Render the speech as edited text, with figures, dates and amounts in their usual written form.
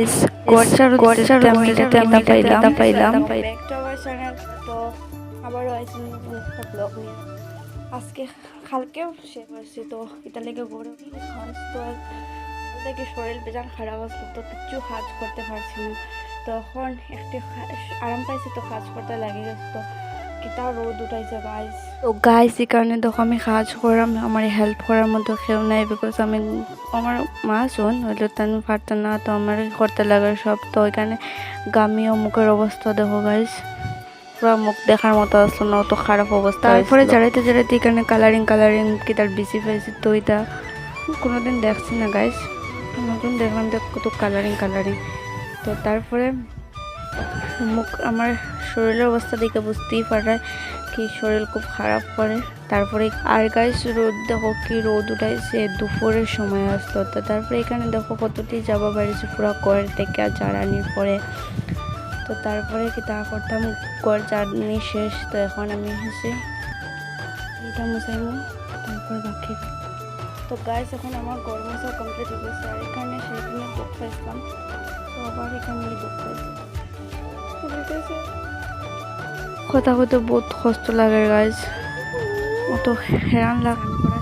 ইস গড়চার আমি এটাতে পাইলাম ব্যাক টু আওয়ার চ্যানেল। তো আবারও আইসি নতুন একটা ব্লগ নিয়ে। আজকে কালকেও শেয়ার করছি, তো এটা লেগে গরম তো থেকে শরীর বেজান খারাপ আসলো, তো কিছু কাজ করতে পারছি না। তখন একটু আরাম পাইছি, তো কাজ করতে লাগে গেছে। তো কিতা রোদ উঠাইছে গাইস। তো গাইস এই কারণে দেখো আমি কাজ করাম, আমার হেল্প করার মতো কেউ নাই, বিকজ আমি আমার মা শোন হইলে তো আমি পারতাম না, তো আমার করতে লাগে সব। তো ওইখানে গামি ও মুখের অবস্থা দেখো গাইস, পুরো মুখ দেখার মতো আসলো না, অত খারাপ অবস্থা। তারপরে জারাইতে এখানে কালারিং কি তার বেশি পাইছি, তো এটা কোনোদিন দেখছি না গাইস, নতুন দেখলাম তো কত কালারিং। তো তারপরে মুখ আমার শরীরের অবস্থা দেখে বুঝতেই পারে কি শরীর খুব খারাপ করে। তারপরে আর গাইস রোদ দেখো কি রোদ উঠাইছে, দুপুরের সময় আসতো। তো তারপরে এখানে দেখো কতটি যাবো বাড়িছে পুরো ঘর থেকে আর জ্বালানির পরে। তো তারপরে কি তা করতাম, ঘর জ্বালানি শেষ। তো এখন আমি হচ্ছে এটা মুছাইব, তারপর বাকি। তো গাইস এখন আমার ঘর মোছা কমপ্লিট হয়ে গেছে, আর এখানে সেখানে দুঃখ পাইছিলাম, তো আবার এখানে দুঃখ পাইছি। কথা কইতে বহুত কষ্ট লাগে গাইজ, অত হেরান লাগে করার